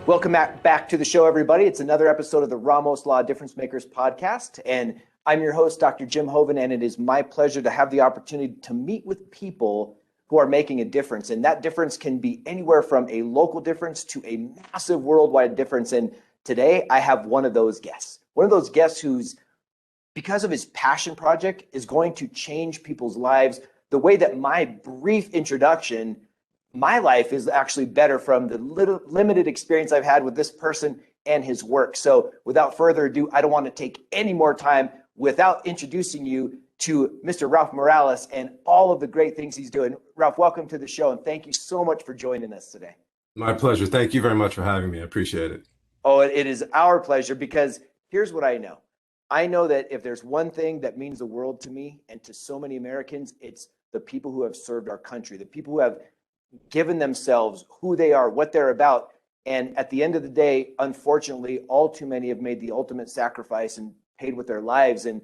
Welcome back to the show, everybody. It's another episode of the Ramos Law Difference Makers podcast, and I'm your host, Dr. Jim Hoven, and it is my pleasure to have the opportunity to meet with people who are making a difference, and that difference can be anywhere from a local difference to a massive worldwide difference, and today I have one of those guests who's, because of his passion project, is going to change people's lives the way that my brief introduction. My life is actually better from the limited experience I've had with this person and his work. So without further ado, I don't want to take any more time without introducing you to Mr. Ralph Morales and all of the great things he's doing. Ralph, welcome to the show, and thank you so much for joining us today. My pleasure. Thank you very much for having me. I appreciate it. Oh, it is our pleasure, because here's what I know. I know that if there's one thing that means the world to me and to so many Americans, it's the people who have served our country, the people who have given themselves, who they are, what they're about. And at the end of the day, unfortunately, all too many have made the ultimate sacrifice and paid with their lives. And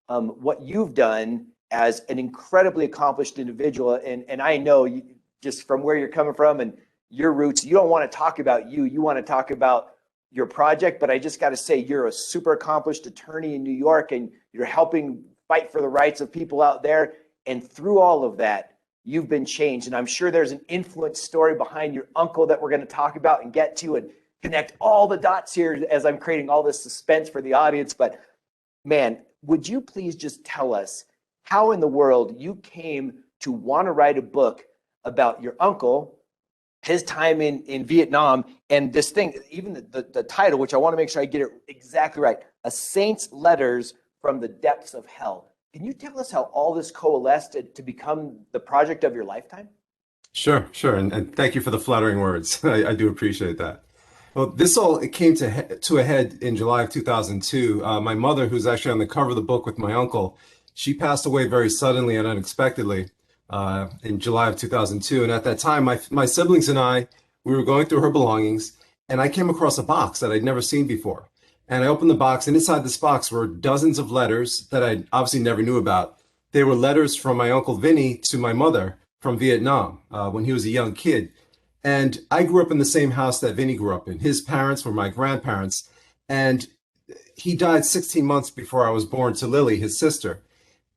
what you've done as an incredibly accomplished individual, and I know you, just from where you're coming from and your roots, you don't want to talk about you want to talk about your project, but I just got to say, you're a super accomplished attorney in New York, and you're helping fight for the rights of people out there. And through all of that, you've been changed. And I'm sure there's an influence story behind your uncle that we're going to talk about and get to and connect all the dots here as I'm creating all this suspense for the audience. But man, would you please just tell us how in the world you came to want to write a book about your uncle, his time in Vietnam, and this thing, even the title, which I want to make sure I get it exactly right, A Saint's Letters from the Depths of Hell. Can you tell us how all this coalesced to become the project of your lifetime? Sure. And thank you for the flattering words. I do appreciate that. Well, it came to a head in July of 2002. My mother, who's actually on the cover of the book with my uncle, she passed away very suddenly and unexpectedly in July of 2002. And at that time, my siblings and I, we were going through her belongings, and I came across a box that I'd never seen before. And I opened the box, and inside this box were dozens of letters that I obviously never knew about. They were letters from my Uncle Vinny to my mother from Vietnam when he was a young kid. And I grew up in the same house that Vinny grew up in. His parents were my grandparents, and he died 16 months before I was born to Lily, his sister.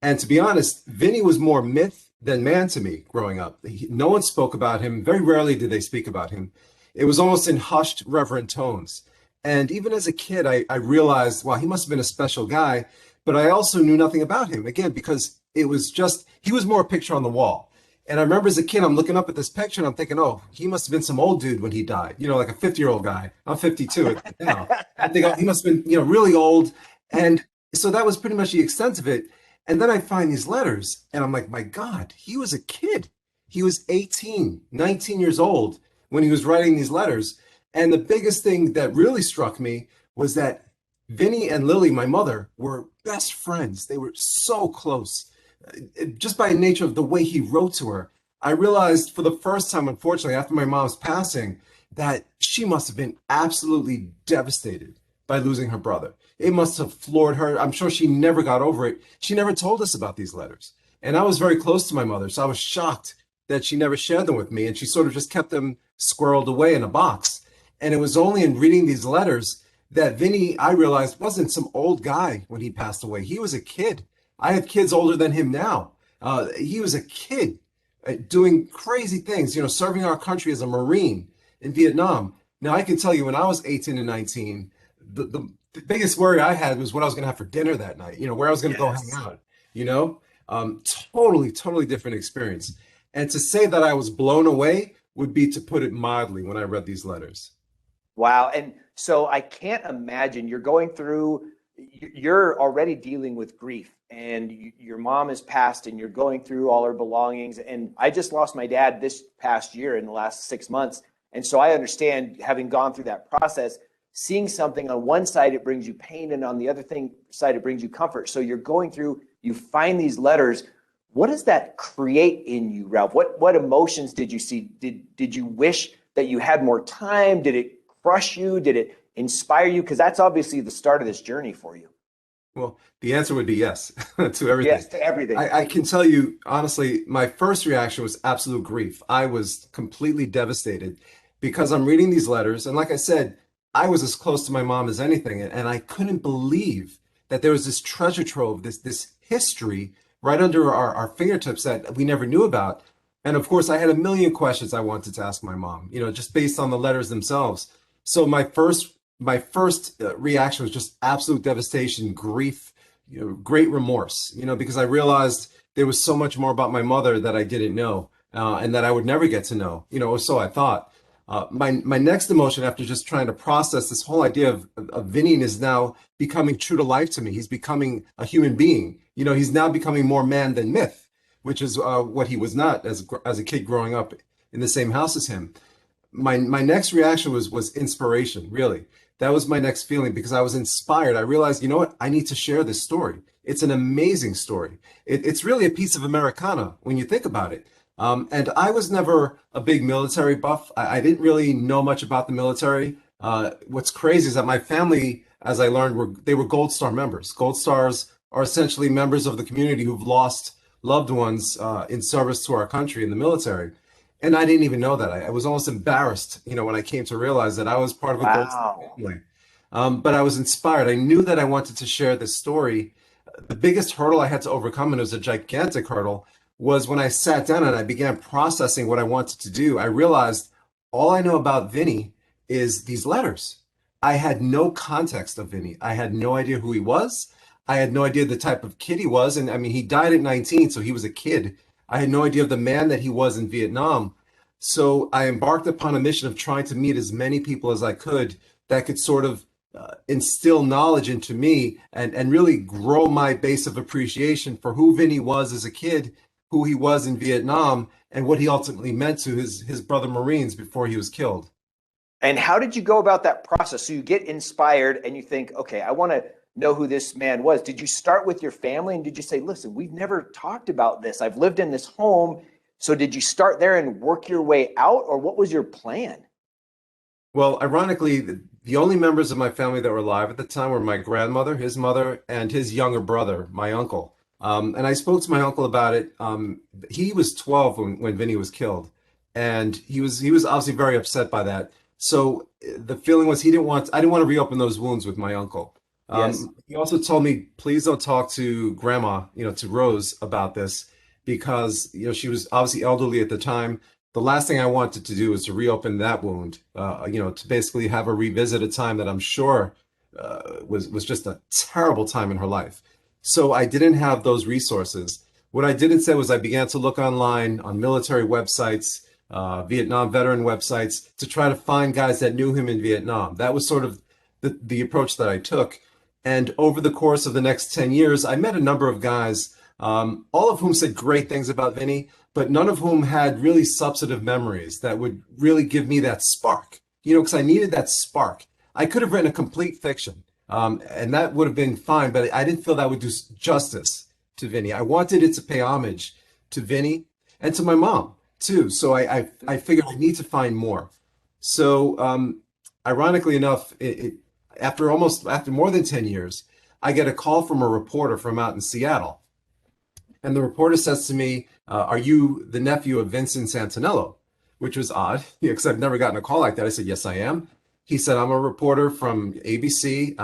And to be honest, Vinny was more myth than man to me growing up. No one spoke about him. Very rarely did they speak about him. It was almost in hushed, reverent tones. And even as a kid, I realized, wow, he must have been a special guy, but I also knew nothing about him, again, because it was just, he was more a picture on the wall. And I remember as a kid, I'm looking up at this picture and I'm thinking, oh, he must have been some old dude when he died, like a 50-year-old guy. I'm 52 now. I think, oh, he must have been, really old. And so that was pretty much the extent of it. And then I find these letters and I'm like, my God, he was a kid. He was 18, 19 years old when he was writing these letters. And the biggest thing that really struck me was that Vinny and Lily, my mother, were best friends. They were so close. Just by nature of the way he wrote to her, I realized for the first time, unfortunately, after my mom's passing, that she must have been absolutely devastated by losing her brother. It must have floored her. I'm sure she never got over it. She never told us about these letters. And I was very close to my mother, so I was shocked that she never shared them with me. And she sort of just kept them squirreled away in a box. And it was only in reading these letters that Vinny, I realized, wasn't some old guy when he passed away. He was a kid. I have kids older than him now. He was a kid doing crazy things, serving our country as a Marine in Vietnam. Now, I can tell you when I was 18 and 19, the biggest worry I had was what I was going to have for dinner that night, where I was going to go hang out, totally different experience. And to say that I was blown away would be to put it mildly when I read these letters. Wow. And so I can't imagine you're already dealing with grief, and your mom has passed and you're going through all her belongings. And I just lost my dad this past year in the last 6 months. And so I understand, having gone through that process, seeing something on one side, it brings you pain, and on the other side, it brings you comfort. So you're going through, you find these letters. What does that create in you, Ralph? What emotions did you see? Did you wish that you had more time? Did it crush you? Did it inspire you? Because that's obviously the start of this journey for you. Well, the answer would be yes to everything. Yes, to everything. I can tell you honestly, my first reaction was absolute grief. I was completely devastated because I'm reading these letters. And like I said, I was as close to my mom as anything. And I couldn't believe that there was this treasure trove, this history right under our fingertips that we never knew about. And of course, I had a million questions I wanted to ask my mom, just based on the letters themselves. So my first reaction was just absolute devastation, grief, great remorse, because I realized there was so much more about my mother that I didn't know, and that I would never get to know, or so I thought. My next emotion after just trying to process this whole idea of Vinny is now becoming true to life to me. He's becoming a human being. He's now becoming more man than myth, which is what he was not as a kid growing up in the same house as him. My next reaction was inspiration, really. That was my next feeling because I was inspired. I realized, you know what? I need to share this story. It's an amazing story. It's really a piece of Americana when you think about it. And I was never a big military buff. I didn't really know much about the military. What's crazy is that my family, as I learned, they were Gold Star members. Gold Stars are essentially members of the community who've lost loved ones in service to our country in the military. And I didn't even know that. I was almost embarrassed, when I came to realize that I was part of a Gold Star Wow. family. But I was inspired. I knew that I wanted to share this story. The biggest hurdle I had to overcome, and it was a gigantic hurdle, was when I sat down and I began processing what I wanted to do. I realized all I know about Vinny is these letters. I had no context of Vinny. I had no idea who he was. I had no idea the type of kid he was. And I mean, he died at 19, so he was a kid. I had no idea of the man that he was in Vietnam. So I embarked upon a mission of trying to meet as many people as I could that could sort of instill knowledge into me and really grow my base of appreciation for who Vinny was as a kid, who he was in Vietnam, and what he ultimately meant to his brother Marines before he was killed. And how did you go about that process? So you get inspired and you think, okay, I want to know who this man was. Did you start with your family and did you say, listen, we've never talked about this. I've lived in this home. So did you start there and work your way out, or what was your plan? Well, ironically, the only members of my family that were alive at the time were my grandmother, his mother, and his younger brother, my uncle. And I spoke to my uncle about it. He was 12 when Vinny was killed, and he was obviously very upset by that. So the feeling was I didn't want to reopen those wounds with my uncle. Yes. He also told me, please don't talk to grandma, to Rose about this because, she was obviously elderly at the time. The last thing I wanted to do was to reopen that wound, to basically have her revisit a time that I'm sure was just a terrible time in her life. So I didn't have those resources. What I did instead was I began to look online on military websites, Vietnam veteran websites, to try to find guys that knew him in Vietnam. That was sort of the approach that I took. And over the course of the next 10 years, I met a number of guys, all of whom said great things about Vinny, but none of whom had really substantive memories that would really give me that spark, because I needed that spark. I could have written a complete fiction, and that would have been fine, but I didn't feel that would do justice to Vinny. I wanted it to pay homage to Vinny and to my mom too. So I figured I need to find more. So ironically enough, after more than 10 years, I get a call from a reporter from out in Seattle. And the reporter says to me, are you the nephew of Vincent Santaniello? Which was odd, because I've never gotten a call like that. I said, yes, I am. He said, I'm a reporter from ABC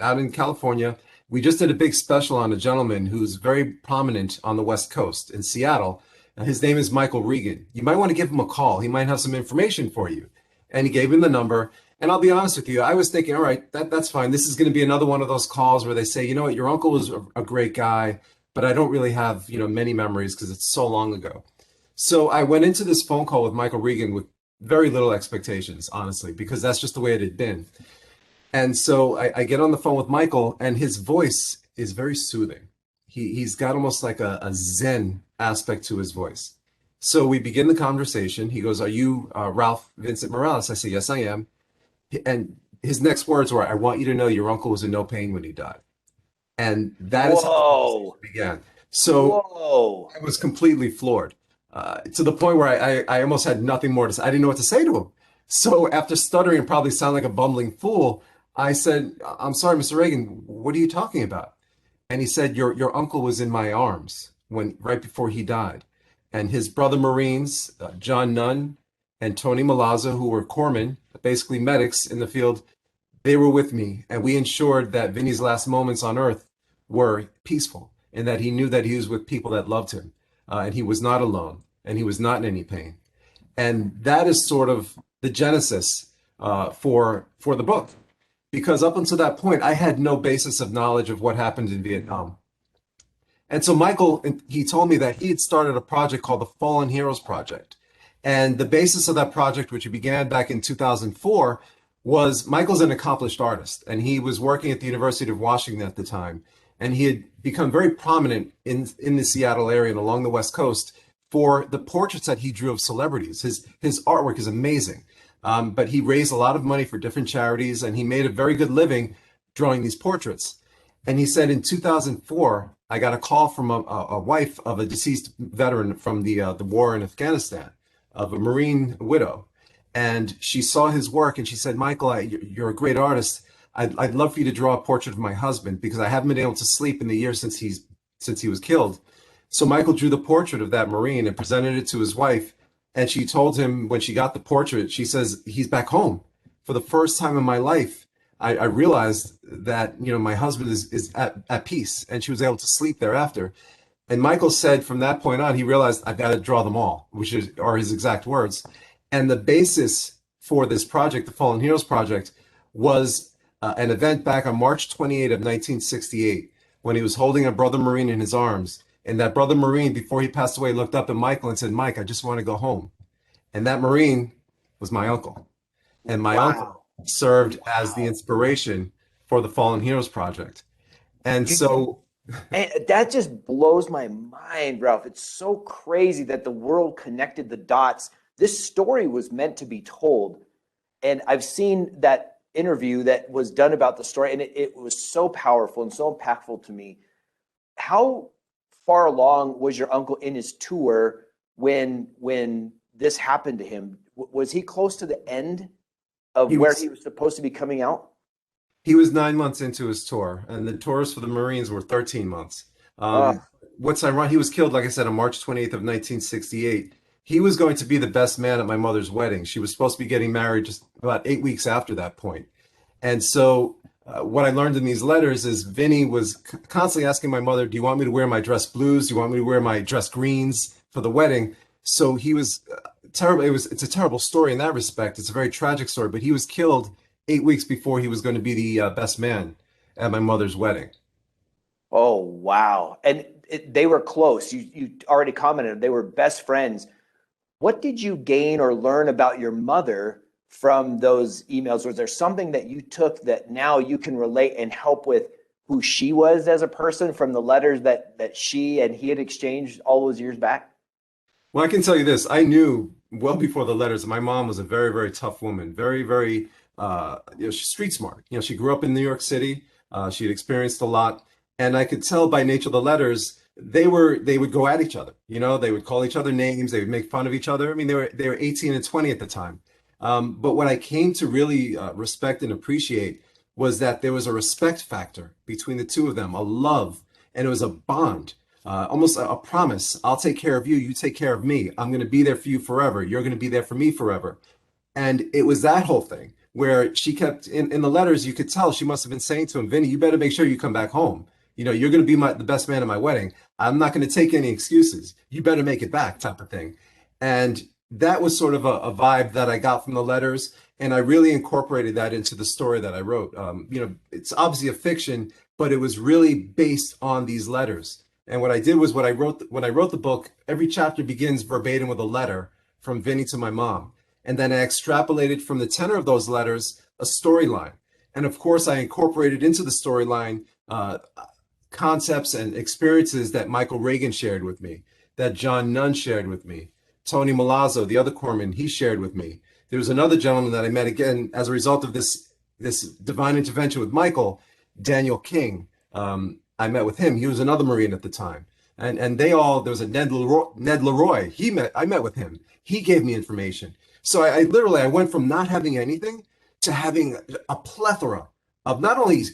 out in California. We just did a big special on a gentleman who's very prominent on the West Coast in Seattle. His name is Michael Regan. You might want to give him a call. He might have some information for you. And he gave him the number. And I'll be honest with you, I was thinking, all right, that's fine. This is going to be another one of those calls where they say, you know what, your uncle was a great guy, but I don't really have, many memories because it's so long ago. So I went into this phone call with Michael Regan with very little expectations, honestly, because that's just the way it had been. And so I get on the phone with Michael, and his voice is very soothing. He's got almost like a Zen aspect to his voice. So we begin the conversation. He goes, are you Ralph Vincent Morales? I say, yes, I am. And his next words were, I want you to know your uncle was in no pain when he died. And that is how the conversation Whoa. began. So Whoa. I was completely floored, to the point where I almost had nothing more to say. I didn't know what to say to him. So after stuttering and probably sound like a bumbling fool, I said, I'm sorry, Mr. Reagan, what are you talking about? And he said, your uncle was in my arms right before he died. And his brother Marines, John Nunn and Tony Milazzo, who were corpsmen, basically medics in the field, they were with me. And we ensured that Vinny's last moments on earth were peaceful and that he knew that he was with people that loved him. And he was not alone and he was not in any pain. And that is sort of the genesis for the book. Because up until that point, I had no basis of knowledge of what happened in Vietnam. And so Michael, he told me that he had started a project called the Fallen Heroes Project. And the basis of that project, which began back in 2004, was Michael's an accomplished artist. And he was working at the University of Washington at the time. And he had become very prominent in the Seattle area and along the West Coast for the portraits that he drew of celebrities. His artwork is amazing. But he raised a lot of money for different charities, and he made a very good living drawing these portraits. And he said in 2004, I got a call from a wife of a deceased veteran from the war in Afghanistan, of a Marine widow. And she saw his work and she said, Michael, you're a great artist. I'd love for you to draw a portrait of my husband because I haven't been able to sleep in the years since he was killed. So Michael drew the portrait of that Marine and presented it to his wife. And she told him when she got the portrait, she says, he's back home. For the first time in my life, I realized that, my husband is at peace, and she was able to sleep thereafter. And Michael said from that point on, he realized I've got to draw them all, which are his exact words. And the basis for this project, the Fallen Heroes Project, was an event back on March 28 of 1968, when he was holding a brother Marine in his arms. And that brother Marine, before he passed away, looked up at Michael and said, Mike, I just want to go home. And that Marine was my uncle. And my uncle served as the inspiration for the Fallen Heroes Project. And so... And that just blows my mind, Ralph. It's so crazy that the world connected the dots. This story was meant to be told. And I've seen that interview that was done about the story, and it was so powerful and so impactful to me. How far along was your uncle in his tour when this happened to him? Was he close to the end of where he was supposed to be coming out? He was 9 months into his tour, and the tours for the Marines were 13 months. What's ironic, he was killed, like I said, on March 28th of 1968. He was going to be the best man at my mother's wedding. She was supposed to be getting married just about 8 weeks after that point. And so what I learned in these letters is Vinny was constantly asking my mother, do you want me to wear my dress blues? Do you want me to wear my dress greens for the wedding? So he was terrible. It's a terrible story in that respect. It's a very tragic story, but he was killed 8 weeks before he was going to be the best man at my mother's wedding. Oh, wow. And they were close. You already commented, they were best friends. What did you gain or learn about your mother from those emails? Was there something that you took that now you can relate and help with who she was as a person from the letters that she and he had exchanged all those years back? Well, I can tell you this. I knew well before the letters, my mom was a very, very tough woman, very, very she's street smart. She grew up in New York City. She had experienced a lot, and I could tell by nature of the letters they would go at each other. They would call each other names. They would make fun of each other. I mean, they were 18 and 20 at the time. But what I came to really respect and appreciate was that there was a respect factor between the two of them, a love, and it was a bond, almost a promise. I'll take care of you. You take care of me. I'm going to be there for you forever. You're going to be there for me forever. And it was that whole thing where she kept in the letters, you could tell she must have been saying to him, Vinny, you better make sure you come back home. You're going to be the best man at my wedding. I'm not going to take any excuses. You better make it back, type of thing. And that was sort of a vibe that I got from the letters. And I really incorporated that into the story that I wrote. It's obviously a fiction, but it was really based on these letters. And what I did was when I wrote the book, every chapter begins verbatim with a letter from Vinny to my mom. And then I extrapolated from the tenor of those letters a storyline. And of course, I incorporated into the storyline concepts and experiences that Michael Reagan shared with me, that John Nunn shared with me, Tony Milazzo, the other corpsman, he shared with me. There was another gentleman that I met again as a result of this divine intervention with Michael, Daniel King. I met with him. He was another Marine at the time. And there was a Ned Leroy. I met with him. He gave me information. So I went from not having anything to having a plethora of not only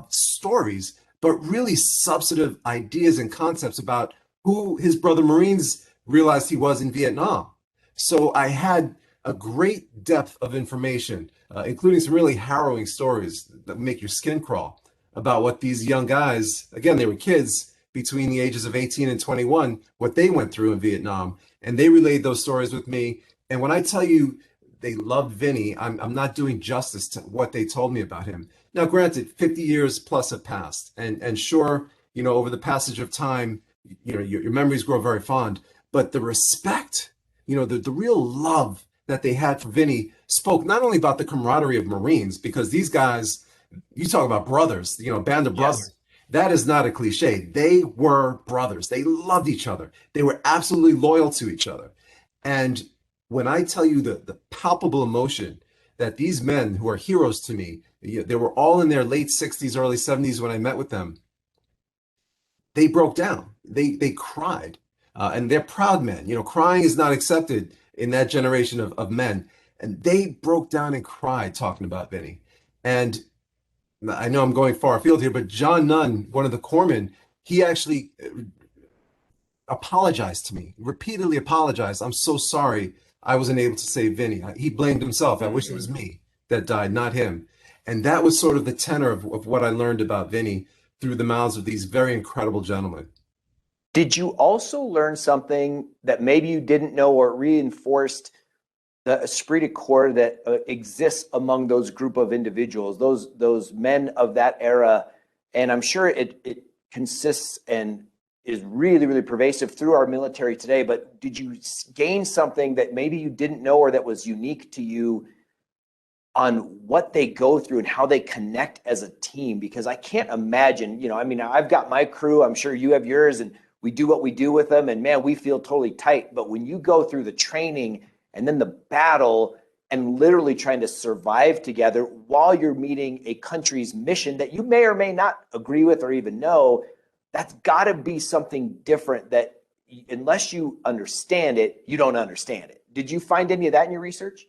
stories, but really substantive ideas and concepts about who his brother Marines realized he was in Vietnam. So I had a great depth of information, including some really harrowing stories that make your skin crawl about what these young guys, again, they were kids between the ages of 18 and 21, what they went through in Vietnam. And they relayed those stories with me. And when I tell you they loved Vinny, I'm not doing justice to what they told me about him. Now, granted, 50 years plus have passed. And sure, over the passage of time, your memories grow very fond. But the respect, the real love that they had for Vinny spoke not only about the camaraderie of Marines, because these guys, you talk about brothers, band of brothers. Yes. That is not a cliche. They were brothers. They loved each other. They were absolutely loyal to each other. And when I tell you the palpable emotion that these men who are heroes to me, they were all in their late 60s, early 70s when I met with them, they broke down. They cried. And they're proud men. Crying is not accepted in that generation of men. And they broke down and cried talking about Vinny. And I know I'm going far afield here, but John Nunn, one of the corpsmen, he actually apologized to me, repeatedly apologized. I'm so sorry I wasn't able to save Vinny. He blamed himself. I wish it was me that died, not him. And that was sort of the tenor of what I learned about Vinny through the mouths of these very incredible gentlemen. Did you also learn something that maybe you didn't know or reinforced the esprit de corps that exists among those group of individuals, those men of that era? And I'm sure it consists and is really, really pervasive through our military today. But did you gain something that maybe you didn't know or that was unique to you on what they go through and how they connect as a team? Because I can't imagine, I've got my crew, I'm sure you have yours, and we do what we do with them, and man, we feel totally tight. But when you go through the training and then the battle and literally trying to survive together while you're meeting a country's mission that you may or may not agree with or even know, that's got to be something different that unless you understand it, you don't understand it. Did you find any of that in your research?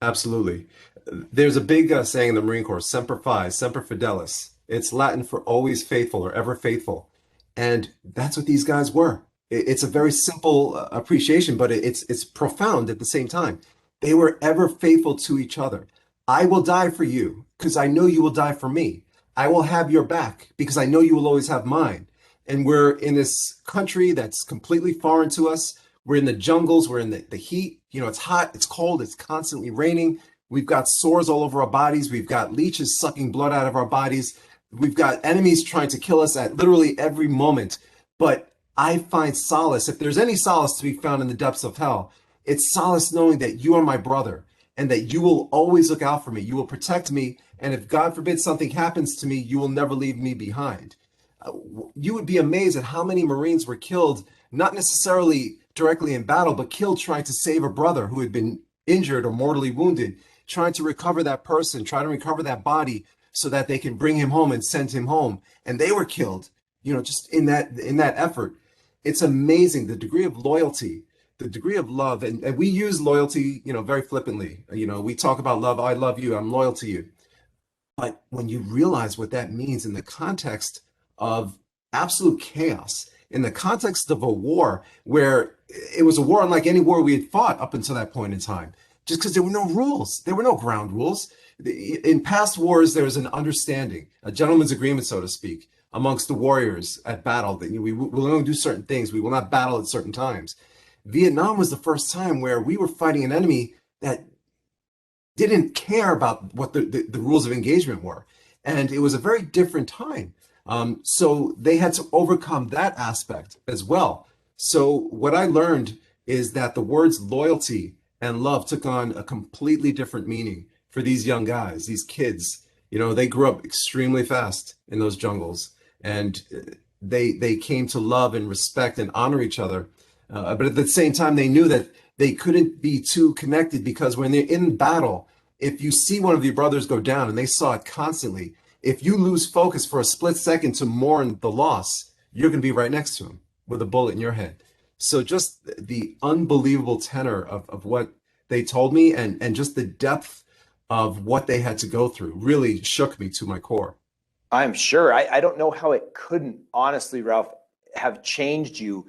Absolutely. There's a big saying in the Marine Corps, semper fi, semper fidelis. It's Latin for always faithful or ever faithful. And that's what these guys were. It's a very simple appreciation, but it's profound at the same time. They were ever faithful to each other. I will die for you because I know you will die for me. I will have your back because I know you will always have mine. And we're in this country that's completely foreign to us. We're in the jungles. We're in the heat. It's hot. It's cold. It's constantly raining. We've got sores all over our bodies. We've got leeches sucking blood out of our bodies. We've got enemies trying to kill us at literally every moment. But I find solace, if there's any solace to be found in the depths of hell, it's solace knowing that you are my brother and that you will always look out for me. You will protect me. And if God forbid something happens to me, you will never leave me behind. You would be amazed at how many Marines were killed, not necessarily directly in battle, but killed trying to save a brother who had been injured or mortally wounded, trying to recover that person, trying to recover that body so that they can bring him home and send him home. And they were killed, just in that effort. It's amazing the degree of loyalty, the degree of love. And we use loyalty, very flippantly. We talk about love. I love you. I'm loyal to you. But when you realize what that means in the context of absolute chaos, in the context of a war where it was a war unlike any war we had fought up until that point in time, just because there were no rules, there were no ground rules. In past wars, there was an understanding, a gentleman's agreement, so to speak, amongst the warriors at battle that we will only do certain things. We will not battle at certain times. Vietnam was the first time where we were fighting an enemy that didn't care about what the rules of engagement were. And it was a very different time. So they had to overcome that aspect as well. So what I learned is that the words loyalty and love took on a completely different meaning for these young guys, these kids. They grew up extremely fast in those jungles, and they came to love and respect and honor each other. But at the same time, they knew that they couldn't be too connected, because when they're in battle, if you see one of your brothers go down, and they saw it constantly, if you lose focus for a split second to mourn the loss, you're going to be right next to him with a bullet in your head. So just the unbelievable tenor of what they told me, and just the depth of what they had to go through really shook me to my core. I'm sure. I don't know how it couldn't, honestly, Ralph, have changed you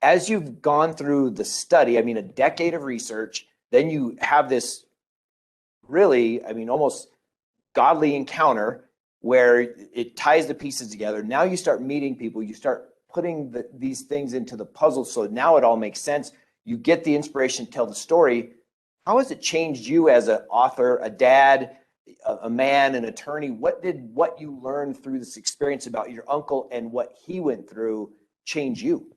as you've gone through the study. I mean, a decade of research, then you have this really, I mean, almost godly encounter where it ties the pieces together. Now you start meeting people, you start putting these things into the puzzle. So now it all makes sense. You get the inspiration to tell the story. How has it changed you as an author, a dad, a man, an attorney? What did what you learned through this experience about your uncle and what he went through change you?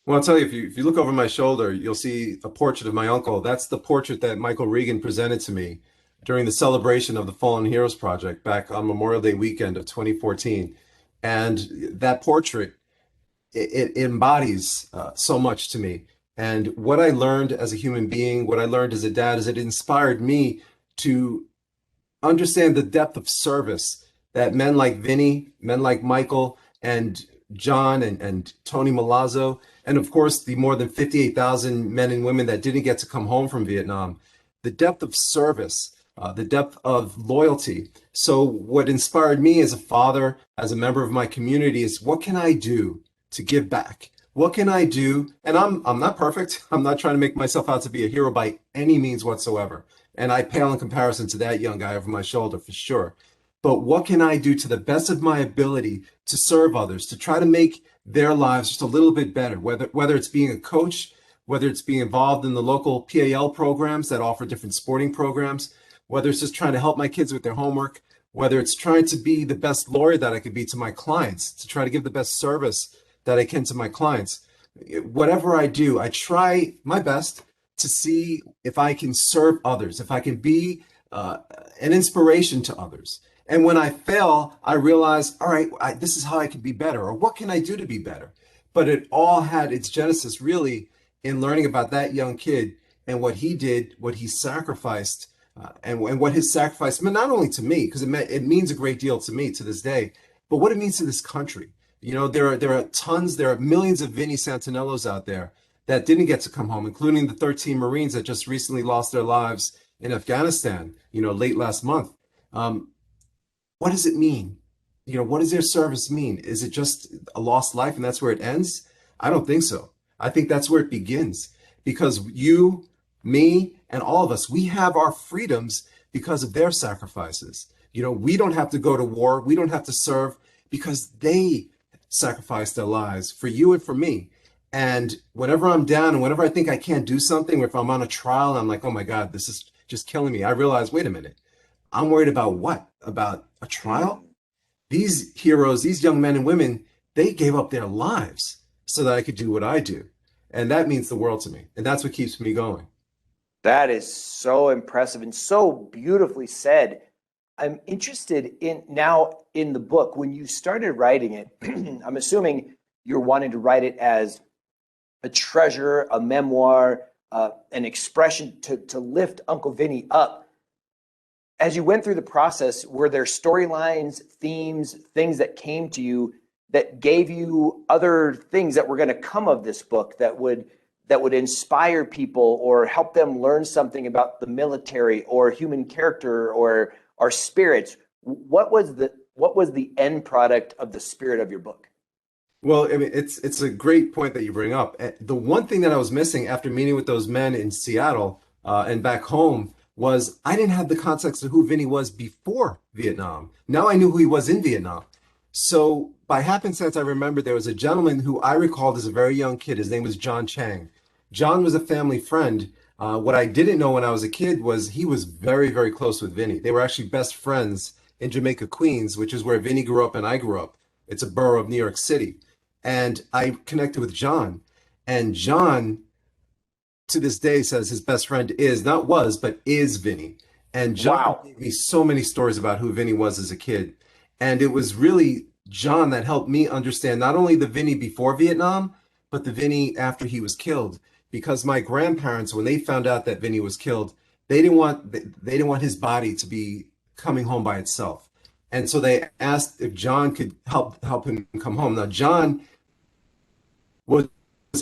Well, I'll tell you, if you look over my shoulder, you'll see a portrait of my uncle. That's the portrait that Michael Regan presented to me during the celebration of the Fallen Heroes Project back on Memorial Day weekend of 2014. And that portrait, it embodies so much to me. And what I learned as a human being, what I learned as a dad, is it inspired me to understand the depth of service that men like Vinny, men like Michael, and John and Tony Milazzo, and of course the more than 58,000 men and women that didn't get to come home from Vietnam, the depth of service, the depth of loyalty. So what inspired me as a father, as a member of my community, is what can I do to give back? What can I do? And I'm not perfect. I'm not trying to make myself out to be a hero by any means whatsoever. And I pale in comparison to that young guy over my shoulder for sure. But what can I do to the best of my ability to serve others, to try to make their lives just a little bit better, whether it's being a coach, whether it's being involved in the local PAL programs that offer different sporting programs, whether it's just trying to help my kids with their homework, whether it's trying to be the best lawyer that I could be to my clients, to try to give the best service that I can to my clients. Whatever I do, I try my best to see if I can serve others, if I can be an inspiration to others. And when I fail, I realize, all right, this is how I can be better, or what can I do to be better? But it all had its genesis really in learning about that young kid and what he did, what he sacrificed, and what his sacrifice meant not only to me, because it means a great deal to me to this day, but what it means to this country. You know, there are millions of Vinny Santaniellos out there that didn't get to come home, including the 13 Marines that just recently lost their lives in Afghanistan, late last month. What does it mean? What does their service mean? Is it just a lost life and that's where it ends? I don't think so. I think that's where it begins, because you, me, and all of us, we have our freedoms because of their sacrifices. We don't have to go to war. We don't have to serve because they sacrificed their lives for you and for me. And whenever I'm down and whenever I think I can't do something, or if I'm on a trial and I'm like, oh my God, this is just killing me, I realize, wait a minute, I'm worried about what? About a trial? These heroes, these young men and women, they gave up their lives so that I could do what I do. And that means the world to me. And that's what keeps me going. That is so impressive and so beautifully said. I'm interested in now in the book, when you started writing it, I'm assuming you're wanting to write it as a treasure, a memoir, an expression to lift Uncle Vinny up. As you went through the process, were there storylines, themes, things that came to you that gave you other things that were going to come of this book that would inspire people or help them learn something about the military or human character or our spirits? What was the end product of the spirit of your book? Well, I mean, it's a great point that you bring up. The one thing that I was missing after meeting with those men in Seattle and back home was I didn't have the context of who Vinny was before Vietnam. Now I knew who he was in Vietnam. So by happenstance, I remember there was a gentleman who I recalled as a very young kid. His name was Chang. John was a family friend. What I didn't know when I was a kid was he was very, very close with Vinny. They were actually best friends in Jamaica, Queens, which is where Vinny grew up and I grew up. It's a borough of New York City. And I connected with John. And John, to this day, says his best friend is, not was, but is Vinny. And John gave me so many stories about who Vinny was as a kid. And it was really John that helped me understand not only the Vinny before Vietnam, but the Vinny after he was killed. Because my grandparents, when they found out that Vinny was killed, they didn't want his body to be coming home by itself. And so they asked if John could help him come home. Now, John was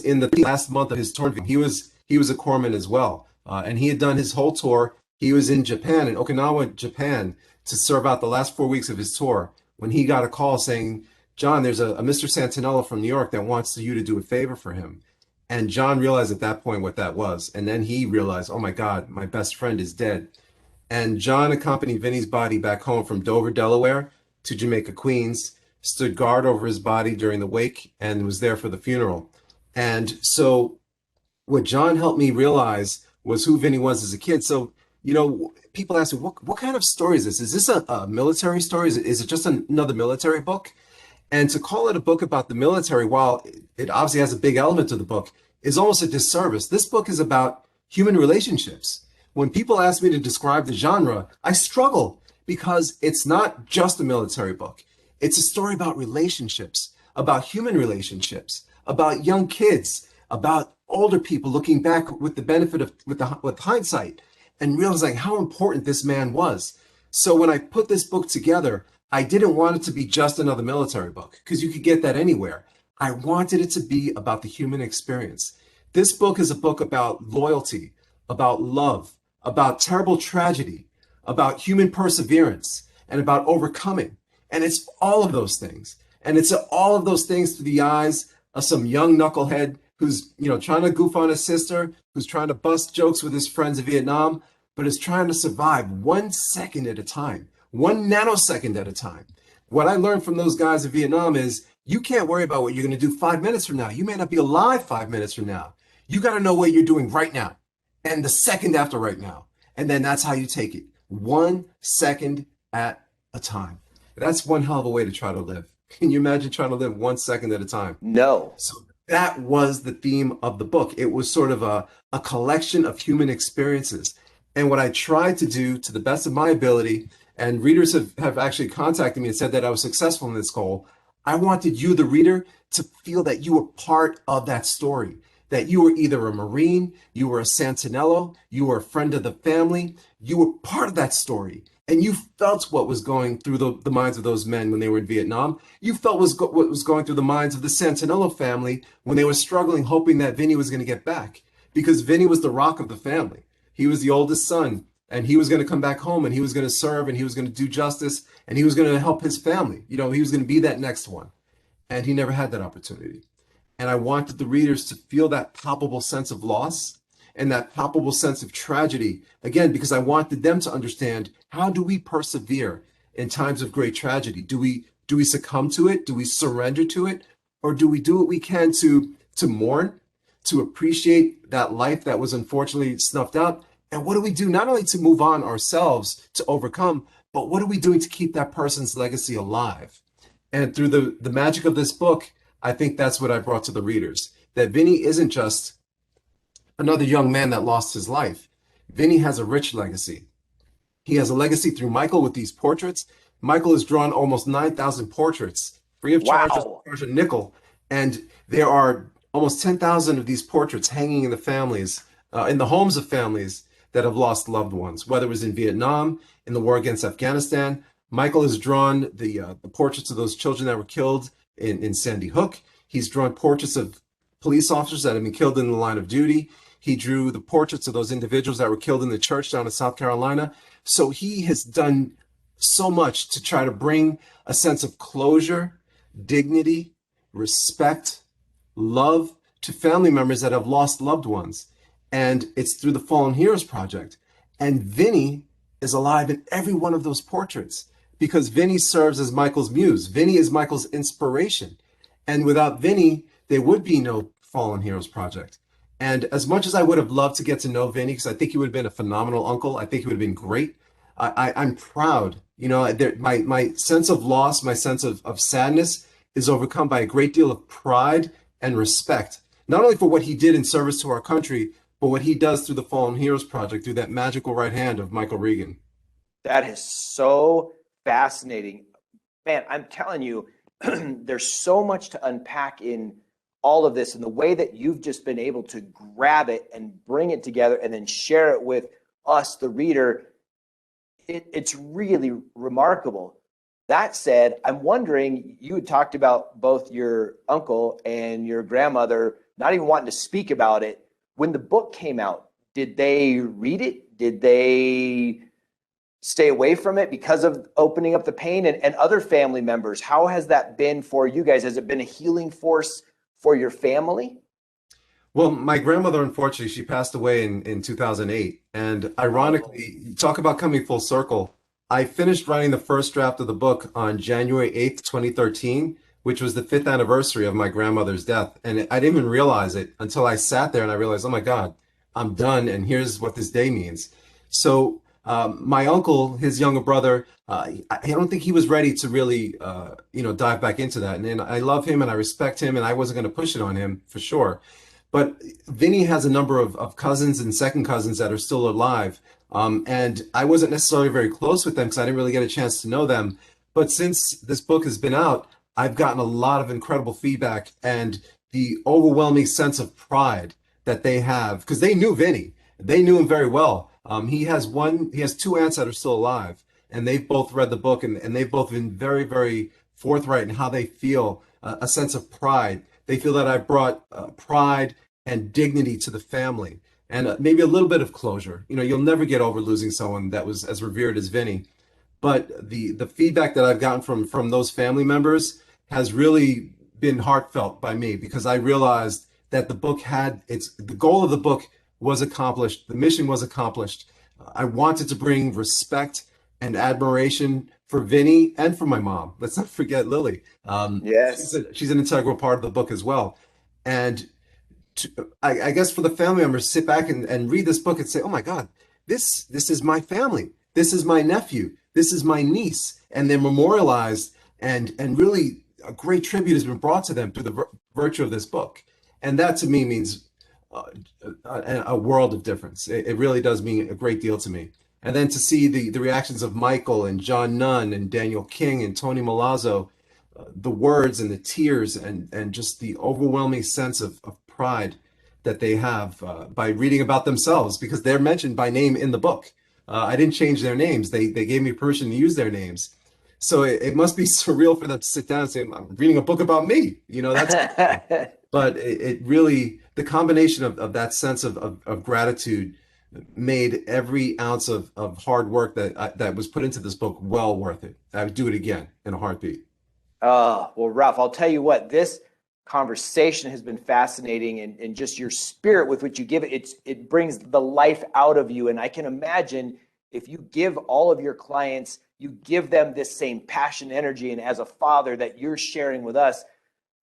in the last month of his tour. He was a corpsman as well. And he had done his whole tour. He was in Japan, in Okinawa, Japan, to serve out the last 4 weeks of his tour when he got a call saying, John, there's a Mr. Santaniello from New York that wants you to do a favor for him. And John realized at that point what that was. And then he realized, oh my God, my best friend is dead. And John accompanied Vinny's body back home from Dover, Delaware to Jamaica, Queens, stood guard over his body during the wake, and was there for the funeral. And so what John helped me realize was who Vinny was as a kid. So, people ask me, what kind of story is this? Is this a military story? Is it just another military book? And to call it a book about the military, while it obviously has a big element to the book, is almost a disservice. This book is about human relationships. When people ask me to describe the genre, I struggle because it's not just a military book. It's a story about relationships, about human relationships, about young kids, about older people looking back with the benefit of with hindsight and realizing how important this man was. So when I put this book together, I didn't want it to be just another military book because you could get that anywhere. I wanted it to be about the human experience. This book is a book about loyalty, about love, about terrible tragedy, about human perseverance, and about overcoming. And it's all of those things. And it's all of those things through the eyes of some young knucklehead who's, trying to goof on his sister, who's trying to bust jokes with his friends in Vietnam, but is trying to survive 1 second at a time, 1 nanosecond at a time. What I learned from those guys in Vietnam is you can't worry about what you're going to do 5 minutes from now. You may not be alive 5 minutes from now. You got to know what you're doing right now and the second after right now. And then that's how you take it. 1 second at a time. That's one hell of a way to try to live. Can you imagine trying to live 1 second at a time? No. So that was the theme of the book. It was sort of a collection of human experiences. And what I tried to do to the best of my ability, and readers have actually contacted me and said that I was successful in this goal, I wanted you, the reader, to feel that you were part of that story, that you were either a Marine, you were a Santaniello, you were a friend of the family, you were part of that story. And you felt what was going through the minds of those men when they were in Vietnam. You felt what was going through the minds of the Santaniello family when they were struggling, hoping that Vinny was going to get back. Because Vinny was the rock of the family. He was the oldest son, and he was going to come back home, and he was going to serve, and he was going to do justice, and he was going to help his family. He was going to be that next one. And he never had that opportunity. And I wanted the readers to feel that palpable sense of loss and that palpable sense of tragedy, again, because I wanted them to understand, how do we persevere in times of great tragedy? Do we succumb to it? Do we surrender to it? Or do we do what we can to mourn, to appreciate that life that was unfortunately snuffed out? And what do we do not only to move on ourselves, to overcome, but what are we doing to keep that person's legacy alive? And through the magic of this book, I think that's what I brought to the readers, that Vinny isn't just another young man that lost his life. Vinny has a rich legacy. He has a legacy through Michael with these portraits. Michael has drawn almost 9,000 portraits, free of charge, Wow. a nickel. And there are almost 10,000 of these portraits hanging in the families, in the homes of families that have lost loved ones, whether it was in Vietnam, in the war against Afghanistan. Michael has drawn the portraits of those children that were killed in Sandy Hook. He's drawn portraits of police officers that have been killed in the line of duty. He drew the portraits of those individuals that were killed in the church down in South Carolina. So he has done so much to try to bring a sense of closure, dignity, respect, love to family members that have lost loved ones. And it's through the Fallen Heroes Project. And Vinny is alive in every one of those portraits because Vinny serves as Michael's muse. Vinny is Michael's inspiration. And without Vinny, there would be no Fallen Heroes Project. And as much as I would have loved to get to know Vinny, because I think he would have been a phenomenal uncle, I think he would have been great. I'm proud. My sense of loss, my sense of sadness is overcome by a great deal of pride and respect, not only for what he did in service to our country, but what he does through the Fallen Heroes Project, through that magical right hand of Michael Regan. That is so fascinating. Man, I'm telling you, there's so much to unpack in all of this, and the way that you've just been able to grab it and bring it together and then share it with us, the reader, it's really remarkable. That said, I'm wondering, you had talked about both your uncle and your grandmother not even wanting to speak about it. When the book came out, did they read it? Did they stay away from it because of opening up the pain, and other family members? How has that been for you guys? Has it been a healing force for your family? Well, my grandmother, unfortunately, she passed away in 2008. And Oh, ironically, talk about coming full circle. I finished writing the first draft of the book on January 8th, 2013, which was the fifth anniversary of my grandmother's death. And I didn't even realize it until I sat there and I realized, oh my God, I'm done. And here's what this day means. So, my uncle, his younger brother, I don't think he was ready to really, dive back into that. And I love him and I respect him, and I wasn't going to push it on him for sure. But Vinny has a number of cousins and second cousins that are still alive. And I wasn't necessarily very close with them because I didn't really get a chance to know them. But since this book has been out, I've gotten a lot of incredible feedback and the overwhelming sense of pride that they have because they knew Vinny. They knew him very well. He has two aunts that are still alive, and they've both read the book, and they've both been very, very forthright in how they feel a sense of pride. They feel that I brought pride and dignity to the family, and maybe a little bit of closure. You'll never get over losing someone that was as revered as Vinny. But the feedback that I've gotten from those family members has really been heartfelt by me because I realized that the goal of the book was accomplished, the mission was accomplished. I wanted to bring respect and admiration for Vinny and for my mom. Let's not forget Lily. yes. She's an integral part of the book as well. And I guess for the family members, sit back and read this book and say, "Oh my God, this is my family. This is my nephew. This is my niece," and they're memorialized, and really a great tribute has been brought to them through the virtue of this book, and that to me means uh, a world of difference. It really does mean a great deal to me. And then to see the reactions of Michael and John Nunn and Daniel King and Tony Milazzo, the words and the tears and just the overwhelming sense of pride that they have by reading about themselves because they're mentioned by name in the book. I didn't change their names. They gave me permission to use their names. So it must be surreal for them to sit down and say, I'm reading a book about me. That's but it really, the combination of that sense of gratitude made every ounce of hard work that was put into this book well worth it. I would do it again in a heartbeat. Oh, well, Ralph, I'll tell you what, this conversation has been fascinating, and just your spirit with which you give it, it brings the life out of you. And I can imagine if you give all of your clients, you give them this same passion, energy, and as a father that you're sharing with us,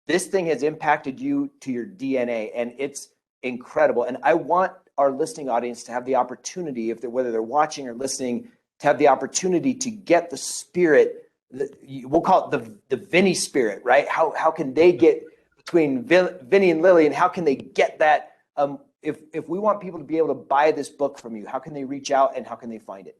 this thing has impacted you to your DNA, and it's incredible. And I want our listening audience to have the opportunity, whether they're watching or listening, to have the opportunity to get the spirit. We'll call it the Vinny spirit, right? How can they get between Vinny and Lily, and how can they get that? If we want people to be able to buy this book from you, how can they reach out and how can they find it?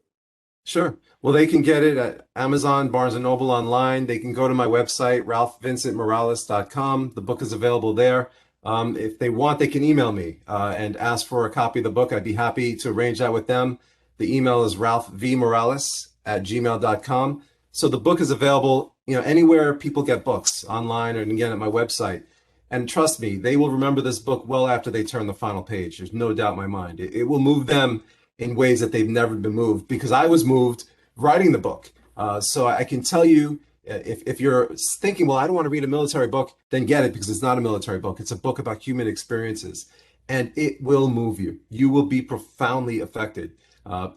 Sure. Well, they can get it at Amazon, Barnes and Noble online. They can go to my website, ralphvincentmorales.com. The book is available there. If they want, they can email me and ask for a copy of the book. I'd be happy to arrange that with them. The email is ralphvmorales@gmail.com. So the book is available, anywhere people get books, online and again at my website. And trust me, they will remember this book well after they turn the final page. There's no doubt in my mind. It will move them in ways that they've never been moved because I was moved writing the book. So I can tell you, if you're thinking, well, I don't want to read a military book, then get it because it's not a military book. It's a book about human experiences, and it will move you. You will be profoundly affected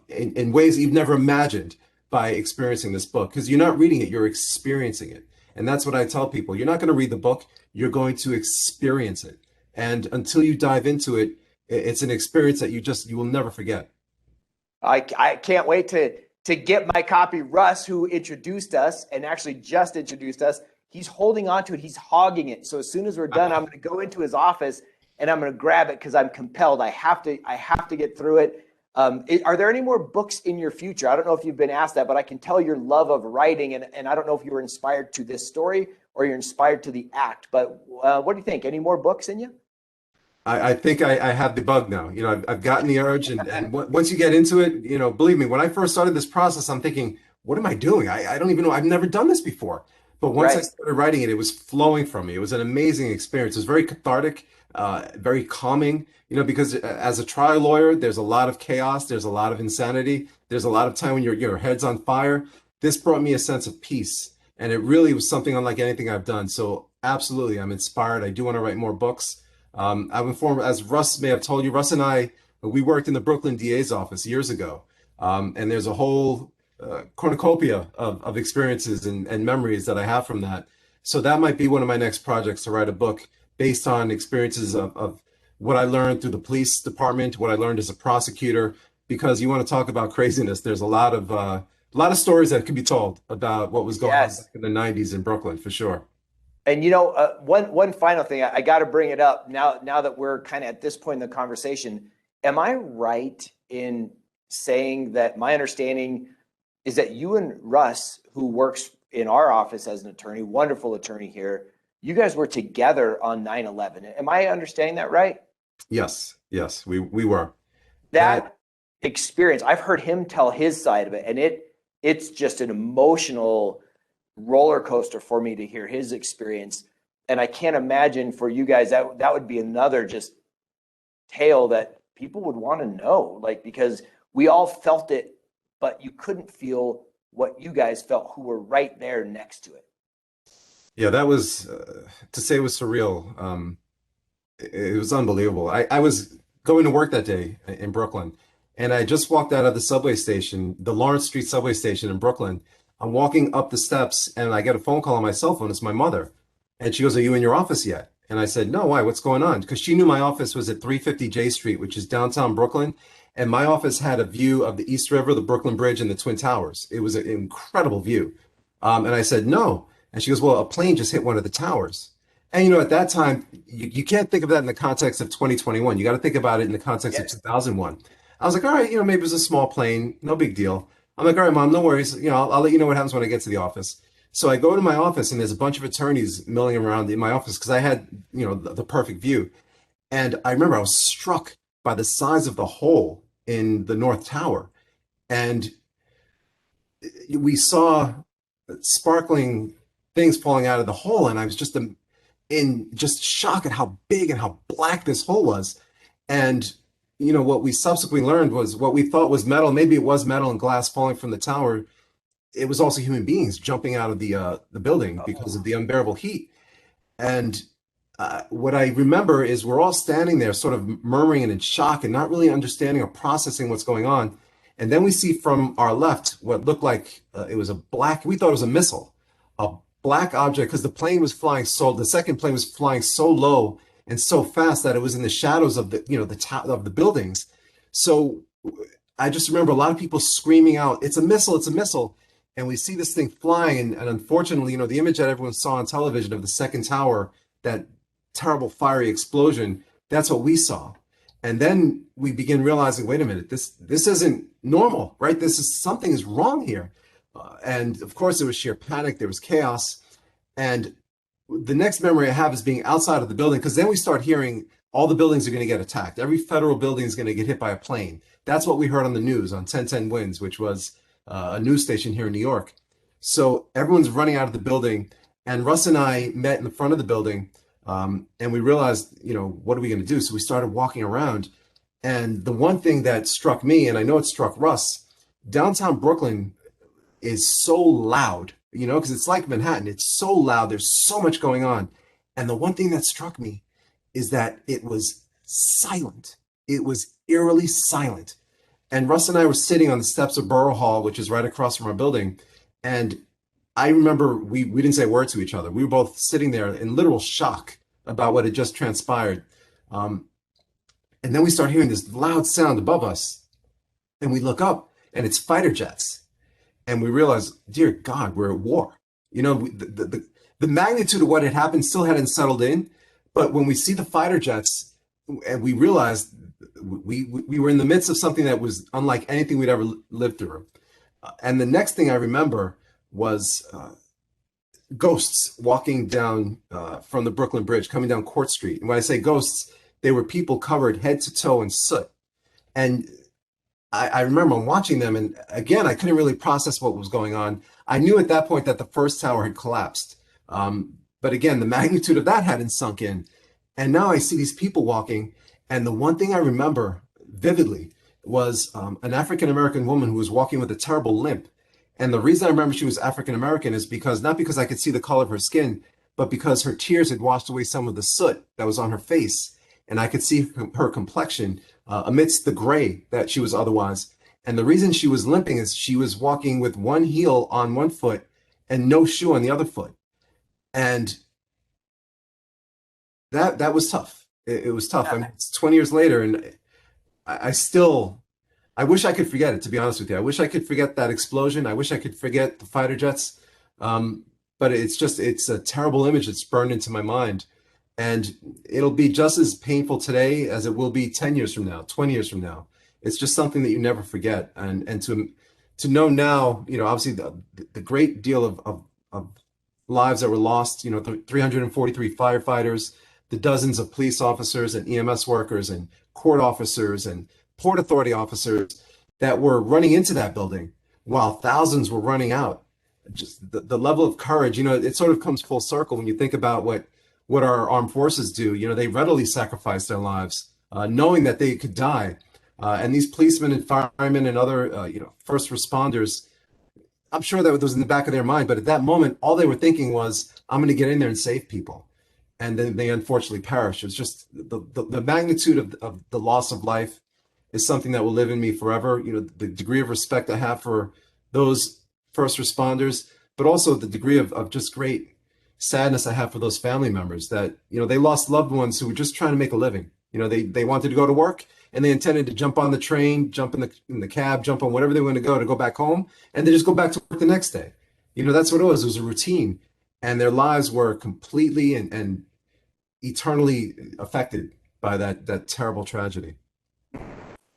in ways you've never imagined by experiencing this book because you're not reading it, you're experiencing it. And that's what I tell people. You're not going to read the book, you're going to experience it. And until you dive into it, it's an experience that you will never forget. I can't wait to get my copy. Russ, who introduced us and actually just introduced us, he's holding on to it. He's hogging it. So as soon as we're done, I'm going to go into his office and I'm going to grab it because I'm compelled. I have to get through it. Are there any more books in your future? I don't know if you've been asked that, but I can tell your love of writing, and I don't know if you were inspired to this story or you're inspired to the act. But what do you think? Any more books in you? I think I have the bug now. I've gotten the urge, and once you get into it, believe me, when I first started this process, I'm thinking, what am I doing? I don't even know. I've never done this before. But once I Right. started writing it, it was flowing from me. It was an amazing experience. It was very cathartic. very calming, because as a trial lawyer, there's a lot of chaos, there's a lot of insanity, there's a lot of time when your head's on fire. This brought me a sense of peace, and it really was something unlike anything I've done. So absolutely, I'm inspired. I do want to write more books. I've informed, as Russ may have told you, Russ and I, we worked in the Brooklyn DA's office years ago, and there's a whole cornucopia of experiences and memories that I have from that. So that might be one of my next projects, to write a book based on experiences of what I learned through the police department, what I learned as a prosecutor. Because you want to talk about craziness, there's a lot of stories that could be told about what was going on back Yes. in the 90s in Brooklyn, for sure. And one final thing, I got to bring it up now that we're kind of at this point in the conversation. Am I right in saying that my understanding is that you and Russ, who works in our office as an attorney, wonderful attorney here, you guys were together on 9/11. Am I understanding that right? Yes, yes, we were. And That experience, I've heard him tell his side of it, and it's just an emotional roller coaster for me to hear his experience. And I can't imagine for you guys that would be another just tale that people would want to know, like, because we all felt it, but you couldn't feel what you guys felt who were right there next to it. yeah, that was to say it was surreal. It was unbelievable. I was going to work that day in Brooklyn, and I just walked out of the subway station, the Lawrence Street subway station in Brooklyn. I'm walking up the steps, and I get a phone call on my cell phone. It's my mother, and she goes, "Are you in your office yet?" And I said, "No, why? What's going on?" Because she knew my office was at 350 J Street, which is downtown Brooklyn, and my office had a view of the East River, the Brooklyn Bridge, and the Twin Towers. It was an incredible view. And I said, "No." And she goes, "Well, a plane just hit one of the towers." And at that time, you can't think of that in the context of 2021. You got to think about it in the context of Yes. 2001. I was like, all right, maybe it was a small plane, no big deal. I'm like, all right, mom, no worries. I'll let you know what happens when I get to the office. So I go to my office, and there's a bunch of attorneys milling around in my office because I had, the perfect view. And I remember I was struck by the size of the hole in the North Tower. And we saw sparkling things falling out of the hole, and I was just in just shock at how big and how black this hole was. And what we subsequently learned was what we thought was metal. Maybe it was metal and glass falling from the tower. It was also human beings jumping out of the building because of Oh, the unbearable heat. And what I remember is we're all standing there, sort of murmuring and in shock and not really understanding or processing what's going on. And then we see from our left what looked like it was we thought it was a missile, a black object, because the second plane was flying so low and so fast that it was in the shadows of of the buildings. So I just remember a lot of people screaming out, "It's a missile, it's a missile." And we see this thing flying. And unfortunately, the image that everyone saw on television of the second tower, that terrible fiery explosion, that's what we saw. And then we begin realizing, wait a minute, this isn't normal, right? Something is wrong here. And of course, there was sheer panic, there was chaos. And the next memory I have is being outside of the building, because then we start hearing all the buildings are going to get attacked. Every federal building is going to get hit by a plane. That's what we heard on the news on 1010 Winds, which was a news station here in New York. So everyone's running out of the building, and Russ and I met in the front of the building, and we realized, what are we going to do? So we started walking around, and the one thing that struck me, and I know it struck Russ, downtown Brooklyn is so loud, because it's like Manhattan. It's so loud. There's so much going on. And the one thing that struck me is that it was silent. It was eerily silent. And Russ and I were sitting on the steps of Borough Hall, which is right across from our building. And I remember we didn't say a word to each other. We were both sitting there in literal shock about what had just transpired. Um, and then we start hearing this loud sound above us. And we look up, and it's fighter jets. And we realize, dear God, we're at war. The magnitude of what had happened still hadn't settled in. But when we see the fighter jets, and we realized we were in the midst of something that was unlike anything we'd ever lived through. And the next thing I remember was ghosts walking down from the Brooklyn Bridge, coming down Court Street. And when I say ghosts, they were people covered head to toe in soot. And I remember watching them, and again, I couldn't really process what was going on. I knew at that point that the first tower had collapsed. But again, the magnitude of that hadn't sunk in. And now I see these people walking, and the one thing I remember vividly was an African American woman who was walking with a terrible limp. And the reason I remember she was African American is because not because I could see the color of her skin, but because her tears had washed away some of the soot that was on her face, and I could see her complexion amidst the gray that she was otherwise. And the reason she was limping is she was walking with one heel on one foot and no shoe on the other foot. And that was tough. It was tough. I mean, it's 20 years later, and I still, I wish I could forget it, to be honest with you. I wish I could forget that explosion. I wish I could forget the fighter jets. But it's a terrible image that's burned into my mind. And it'll be just as painful today as it will be 10 years from now, 20 years from now. It's just something that you never forget. And to know now, obviously the great deal of lives that were lost, the 343 firefighters, the dozens of police officers and EMS workers and court officers and Port Authority officers that were running into that building while thousands were running out. Just the level of courage, it sort of comes full circle when you think about what our armed forces do. They readily sacrifice their lives, knowing that they could die. And these policemen and firemen and other, first responders, I'm sure that was in the back of their mind, but at that moment, all they were thinking was, I'm going to get in there and save people. And then they unfortunately perished. It's just the magnitude of the loss of life is something that will live in me forever. The degree of respect I have for those first responders, but also the degree of just great sadness I have for those family members that, they lost loved ones who were just trying to make a living. They wanted to go to work and they intended to jump on the train, jump in the cab, jump on whatever they were going to go back home, and they just go back to work the next day. That's what it was. It was a routine, and their lives were completely and eternally affected by that terrible tragedy.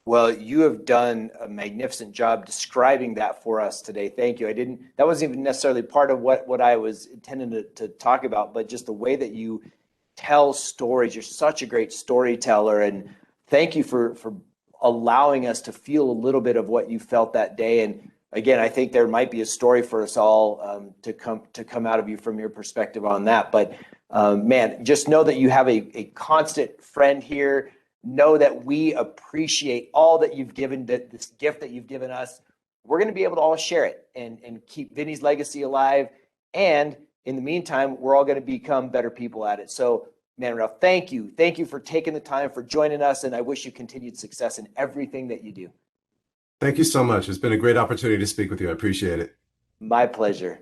Well, you have done a magnificent job describing that for us today. Thank you. That wasn't even necessarily part of what I was intending to talk about, but just the way that you tell stories. You're such a great storyteller, and thank you for allowing us to feel a little bit of what you felt that day. And again, I think there might be a story for us all to come out of you from your perspective on that. But man, just know that you have a constant friend here. Know that we appreciate all that you've given, this gift that you've given us. We're going to be able to all share it and keep Vinny's legacy alive. And in the meantime, we're all going to become better people at it. So, man, Ralph, thank you. Thank you for taking the time, for joining us. And I wish you continued success in everything that you do. Thank you so much. It's been a great opportunity to speak with you. I appreciate it. My pleasure.